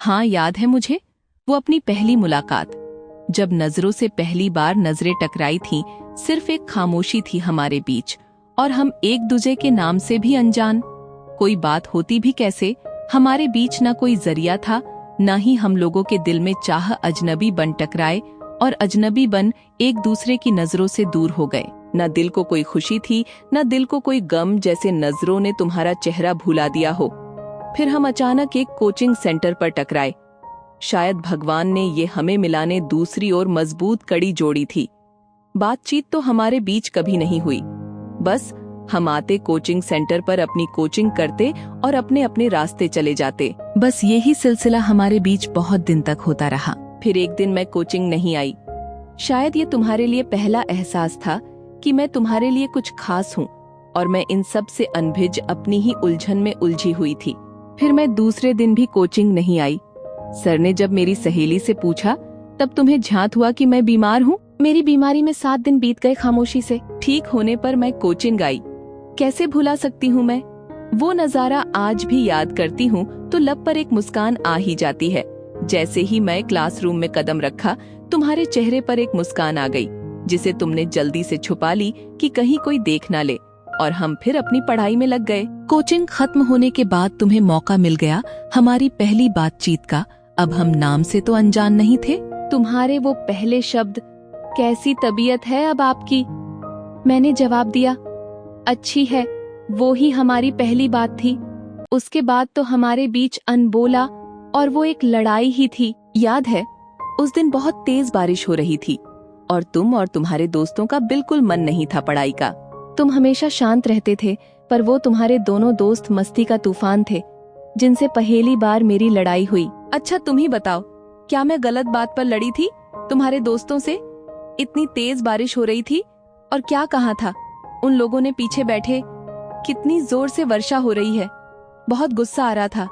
हाँ, याद है मुझे, वो अपनी पहली मुलाकात। जब नजरों से पहली बार नजरें टकराई थीं, सिर्फ एक खामोशी थी हमारे बीच, और हम एक दूसरे के नाम से भी अनजान। कोई बात होती भी कैसे, हमारे बीच ना कोई जरिया था, ना ही हम लोगों के दिल में चाह अजनबी बन टकराए और अजनबी बन एक दूसरे की नजरों से दूर हो गए। न दिल को कोई खुशी थी, न दिल को कोई गम, जैसे नजरों ने तुम्हारा चेहरा भुला दिया हो। फिर हम अचानक एक कोचिंग सेंटर पर टकराए। शायद भगवान ने ये हमें मिलाने दूसरी और मजबूत कड़ी जोड़ी थी। बातचीत तो हमारे बीच कभी नहीं हुई, बस हम आते कोचिंग सेंटर पर अपनी कोचिंग करते और अपने अपने रास्ते चले जाते। बस यही सिलसिला हमारे बीच बहुत दिन तक होता रहा। फिर एक दिन मैं कोचिंग नहीं आई। शायद ये तुम्हारे लिए पहला एहसास था कि मैं तुम्हारे लिए कुछ खास हूँ, और मैं इन सब से अनभिज अपनी ही उलझन में उलझी हुई थी। फिर मैं दूसरे दिन भी कोचिंग नहीं आई। सर ने जब मेरी सहेली से पूछा, तब तुम्हें झांत हुआ कि मैं बीमार हूँ। मेरी बीमारी में 7 दिन बीत गए खामोशी से। ठीक होने पर मैं कोचिंग आई। कैसे भुला सकती हूँ मैं वो नजारा। आज भी याद करती हूँ तो लब पर एक मुस्कान आ ही जाती है। जैसे ही मैं क्लासरूम में कदम रखा, तुम्हारे चेहरे पर एक मुस्कान आ गई, जिसे तुमने जल्दी से छुपा ली कि कहीं कोई देख ना ले, और हम फिर अपनी पढ़ाई में लग गए। कोचिंग खत्म होने के बाद तुम्हें मौका मिल गया हमारी पहली बातचीत का। अब हम नाम से तो अनजान नहीं थे। तुम्हारे वो पहले शब्द, कैसी तबीयत है अब आपकी? मैंने जवाब दिया, अच्छी है। वो ही हमारी पहली बात थी। उसके बाद तो हमारे बीच अनबोला और वो एक लड़ाई ही थी। याद है, उस दिन बहुत तेज बारिश हो रही थी और तुम और तुम्हारे दोस्तों का बिल्कुल मन नहीं था पढ़ाई का। तुम हमेशा शांत रहते थे, पर वो तुम्हारे दोनों दोस्त मस्ती का तूफान थे, जिनसे पहली बार मेरी लड़ाई हुई। अच्छा, तुम ही बताओ, क्या मैं गलत बात पर लड़ी थी तुम्हारे दोस्तों से? इतनी तेज बारिश हो रही थी, और क्या कहा था उन लोगों ने पीछे बैठे? कितनी जोर से वर्षा हो रही है। बहुत गुस्सा आ रहा था।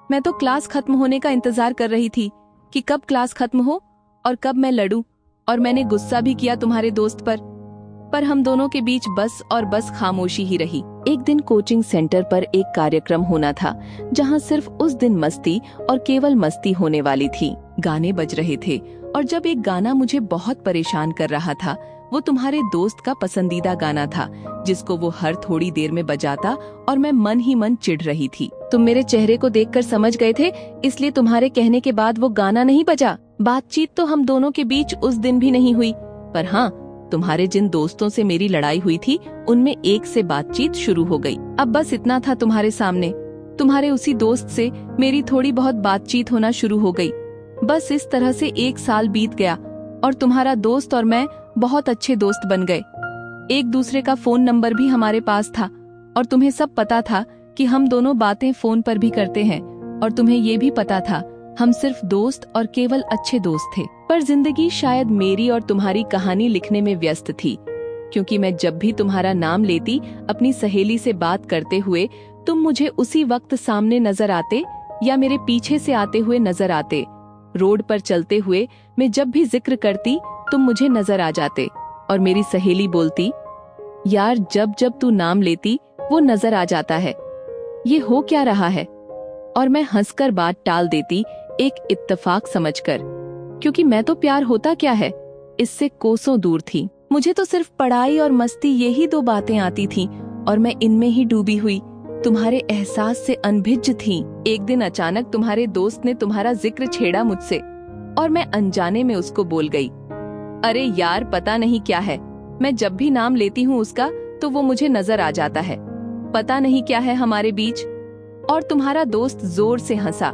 मैं तो क्लास खत्म होने का इंतजार कर रही थी कि कब क्लास खत्म हो और कब मैं लड़ूं, और मैंने गुस्सा भी किया तुम्हारे दोस्त पर हम दोनों के बीच बस और बस खामोशी ही रही। एक दिन कोचिंग सेंटर पर एक कार्यक्रम होना था, जहां सिर्फ उस दिन मस्ती और केवल मस्ती होने वाली थी। गाने बज रहे थे, और जब एक गाना मुझे बहुत परेशान कर रहा था, वो तुम्हारे दोस्त का पसंदीदा गाना था, जिसको वो हर थोड़ी देर में बजाता, और मैं मन ही मन चिढ़ रही थी। तुम मेरे चेहरे को देखकर समझ गए थे, इसलिए तुम्हारे कहने के बाद वो गाना नहीं बजा। बातचीत तो हम दोनों के बीच उस दिन भी नहीं हुई, पर हाँ, तुम्हारे जिन दोस्तों से मेरी लड़ाई हुई थी, उनमें एक से बातचीत शुरू हो गई। अब बस इतना था तुम्हारे सामने। तुम्हारे उसी दोस्त से मेरी थोड़ी बहुत बातचीत होना शुरू हो गई। बस इस तरह से 1 साल बीत गया, और तुम्हारा दोस्त और मैं बहुत अच्छे दोस्त बन गए। एक दूसरे का फोन नंबर भी हमारे पास था, और तुम्हें सब पता था कि हम दोनों बातें फोन पर भी करते हैं, और तुम्हें ये भी पता था हम सिर्फ दोस्त और केवल अच्छे दोस्त थे। पर जिंदगी शायद मेरी और तुम्हारी कहानी लिखने में व्यस्त थी, क्योंकि मैं जब भी तुम्हारा नाम लेती अपनी सहेली से बात करते हुए, तुम मुझे उसी वक्त सामने नजर आते या मेरे पीछे से आते हुए नजर आते। रोड पर चलते हुए मैं जब भी जिक्र करती, तुम मुझे नजर आ जाते, और मेरी सहेली बोलती, यार जब जब तू नाम लेती वो नजर आ जाता है, ये हो क्या रहा है? और मैं हंसकर बात टाल देती, एक इत्तेफाक समझकर, क्योंकि मैं तो प्यार होता क्या है इससे कोसों दूर थी। मुझे तो सिर्फ पढ़ाई और मस्ती, यही 2 बातें आती थीं, और मैं इनमें ही डूबी हुई तुम्हारे एहसास से अनभिज्ज थी। एक दिन अचानक तुम्हारे दोस्त ने तुम्हारा जिक्र छेड़ा मुझसे, और मैं अनजाने में उसको बोल गई, अरे यार पता नहीं क्या है, मैं जब भी नाम लेती हूँ उसका तो वो मुझे नजर आ जाता है। पता नहीं क्या है हमारे बीच। और तुम्हारा दोस्त जोर से हंसा,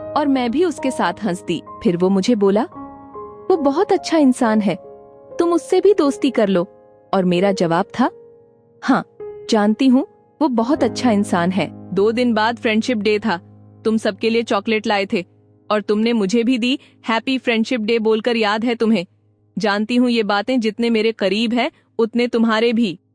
और मैं भी उसके साथ हंस दी। फिर वो मुझे बोला, वो बहुत अच्छा इंसान है, तुम उससे भी दोस्ती कर लो। और मेरा जवाब था, हाँ जानती हूँ, वो बहुत अच्छा इंसान है। 2 दिन बाद फ्रेंडशिप डे था। तुम सबके लिए चॉकलेट लाए थे, और तुमने मुझे भी दी हैप्पी फ्रेंडशिप डे बोलकर, याद है तुम्हें? जानती हूँ ये बातें जितने मेरे करीब हैं उतने तुम्हारे भी।